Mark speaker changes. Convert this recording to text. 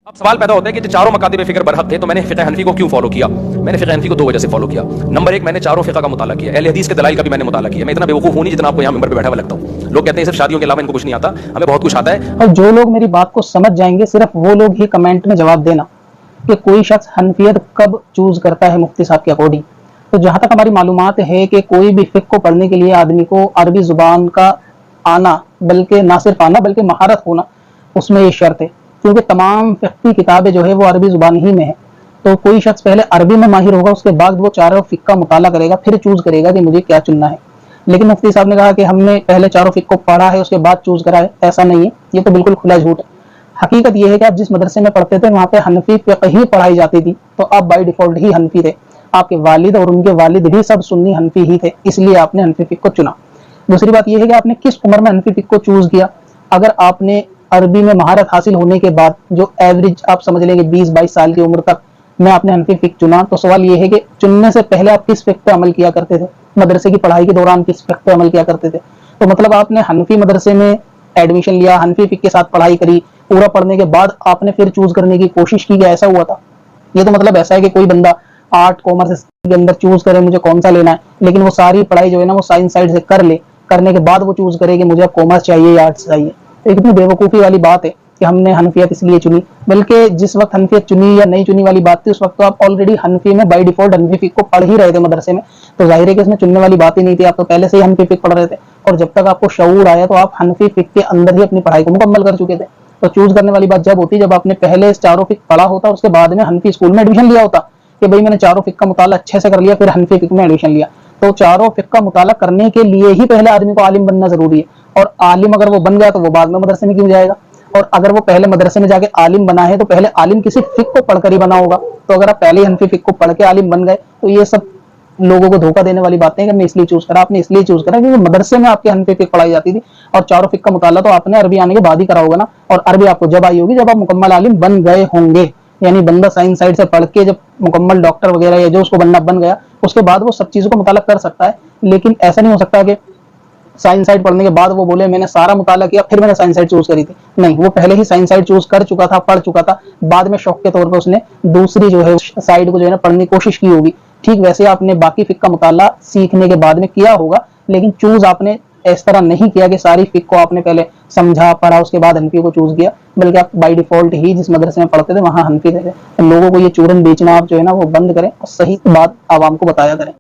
Speaker 1: اب سوال پیدا ہوتا ہے کہ جو چاروں مکاتب فکر برحق تھے تو میں نے فقہ حنفی کو کیوں فالو کیا؟ میں نے فقہ حنفی کو دو وجہ سے فالو کیا۔ نمبر ایک، میں نے چاروں فقہ کا مطالعہ کیا، اہل حدیث کے دلائل کا بھی میں نے مطالعہ کیا۔ میں اتنا بیوقوف ہوں نہیں جتنا آپ کو یہاں ممبر پہ بیٹھا ہوا لگتا ہوں۔ لوگ کہتے ہیں صرف شادیوں کے علاوہ ان کو کچھ نہیں آتا، ہمیں بہت کچھ آتا ہے۔
Speaker 2: اور جو لوگ میری بات کو سمجھ جائیں گے صرف وہ لوگ ہی کمنٹ میں جواب دینا کہ کوئی شخص حنفیت کب چوز کرتا ہے مفتی صاحب کے اکارڈنگ۔ تو جہاں تک ہماری معلومات ہے کہ کوئی بھی فقہ کو پڑھنے کے لیے آدمی کو عربی زبان کا آنا، بلکہ نہ صرف آنا بلکہ مہارت ہونا، اس میں یہ شرط ہے، کیونکہ تمام فقہی کتابیں جو ہے وہ عربی زبان ہی میں ہے۔ تو کوئی شخص پہلے عربی میں ماہر ہوگا، اس کے بعد وہ چاروں فقہ کا مطالعہ کرے گا، پھر چوز کرے گا کہ مجھے کیا چننا ہے۔ لیکن مفتی صاحب نے کہا کہ ہم نے پہلے چاروں فقہ کو پڑھا ہے اس کے بعد چوز کرا ہے، ایسا نہیں ہے، یہ تو بالکل کھلا جھوٹ ہے۔ حقیقت یہ ہے کہ آپ جس مدرسے میں پڑھتے تھے وہاں پہ حنفی فقہ ہی پڑھائی جاتی تھی، تو آپ بائی ڈیفالٹ ہی حنفی تھے۔ آپ کے والد اور ان کے والد بھی سب سنی حنفی ہی تھے، اس لیے آپ نے حنفی فقہ کو چنا۔ دوسری بات یہ ہے کہ آپ نے کس عمر میں حنفی فقہ کو چوز کیا۔ اگر آپ نے عربی میں مہارت حاصل ہونے کے بعد، جو ایوریج آپ سمجھ لیں کہ 20-22 سال کی عمر تک میں آپ نے حنفی فقہ چنا، تو سوال یہ ہے کہ چننے سے پہلے آپ کس فقہ پہ عمل کیا کرتے تھے، مدرسے کی پڑھائی کے دوران کس فقہ پہ عمل کیا کرتے تھے۔ تو مطلب آپ نے حنفی مدرسے میں ایڈمیشن لیا، حنفی فقہ کے ساتھ پڑھائی کری، پورا پڑھنے کے بعد آپ نے پھر چوز کرنے کی کوشش کی کہ ایسا ہوا تھا۔ یہ تو مطلب ایسا ہے کہ کوئی بندہ آرٹ کامرس کے اندر چوز کرے مجھے کون سا لینا ہے، لیکن وہ ساری پڑھائی جو ہے نا وہ سائنس سائڈ سے کر لے، کرنے کے بعد وہ چوز کرے کہ مجھے اب کامرس چاہیے یا آرٹس چاہیے۔ تو اتنی بیوقوفی والی بات ہے کہ ہم نے حنفیت اس لیے چنی، بلکہ جس وقت حنفیت چنی یا نہیں چنی والی بات تھی، اس وقت تو آپ آلریڈی حنفی میں بائی ڈیفالٹ حنفی فقہ کو پڑھ ہی رہے تھے مدرسے میں، تو ظاہر ہے کہ اس میں چننے والی بات ہی نہیں تھی، آپ تو پہلے سے ہی حنفی فقہ پڑھ رہے تھے، اور جب تک آپ کو شعور آیا تو آپ حنفی فقہ کے اندر ہی اپنی پڑھائی کو مکمل کر چکے تھے۔ تو چوز کرنے والی بات جب ہوتی جب آپ نے پہلے چاروں فقہ پڑھا ہوتا، اس کے بعد میں حنفی اسکول میں ایڈمیشن لیا ہوتا کہ بھائی میں نے چاروں فقہ کا مطالعہ اچھے سے کر لیا، پھر حنفی فقہ میں ایڈمیشن لیا۔ تو چاروں فقہ کا مطالعہ کرنے کے لیے ہی پہلے آدمی کو عالم بننا ضروری ہے، اور عالم اگر وہ بن گیا تو وہ بعد میں مدرسے میں کیوں جائے گا، اور اگر وہ پہلے مدرسے میں جا کے عالم بنا ہے تو پہلے عالم کسی فقہ کو پڑھ کر ہی بنا ہوگا۔ تو اگر آپ پہلے حنفی فقہ کو پڑھ کے عالم بن گئے تو یہ سب لوگوں کو دھوکہ دینے والی باتیں ہیں کہ میں اس لیے چوز کرا۔ آپ نے اس لیے چوز کرا کیونکہ مدرسے میں آپ کے حنفی فقہ پڑھائی جاتی تھی، اور چاروں فقہ کا مطالعہ تو آپ نے عربی آنے کے بعد ہی کرا ہوگا نا، اور عربی آپ کو جب آئی ہوگی جب آپ مکمل عالم بن گئے ہوں گے۔ یعنی بندہ سائنس سائڈ سے پڑھ کے جب مکمل ڈاکٹر وغیرہ یا جو اس کو بننا بن گیا، اس کے بعد وہ سب چیزوں کا مطالعہ کر سکتا ہے۔ لیکن ایسا نہیں ہو سکتا کہ سائنس سائڈ پڑھنے کے بعد وہ بولے میں نے سارا مطالعہ کیا پھر میں نے سائنس سائڈ چوز کری تھی۔ نہیں، وہ پہلے ہی سائنس سائڈ چوز کر چکا تھا، پڑھ چکا تھا، بعد میں شوق کے طور پر اس نے دوسری جو ہے سائڈ کو جو ہے نا پڑھنے کی کوشش کی ہوگی۔ ٹھیک ویسے آپ نے باقی فقہ کا مطالعہ سیکھنے کے بعد میں کیا ہوگا، لیکن چوز آپ نے اس طرح نہیں کیا کہ ساری فقہ کو آپ نے پہلے سمجھا پڑھا اس کے بعد حنفی کو چوز کیا، بلکہ آپ بائی ڈیفالٹ ہی جس مدرسے میں پڑھتے تھے وہاں حنفی تھے۔ لوگوں کو یہ چورن بیچنا آپ جو ہے نا وہ بند کریں اور صحیح بات عوام کو بتایا کریں۔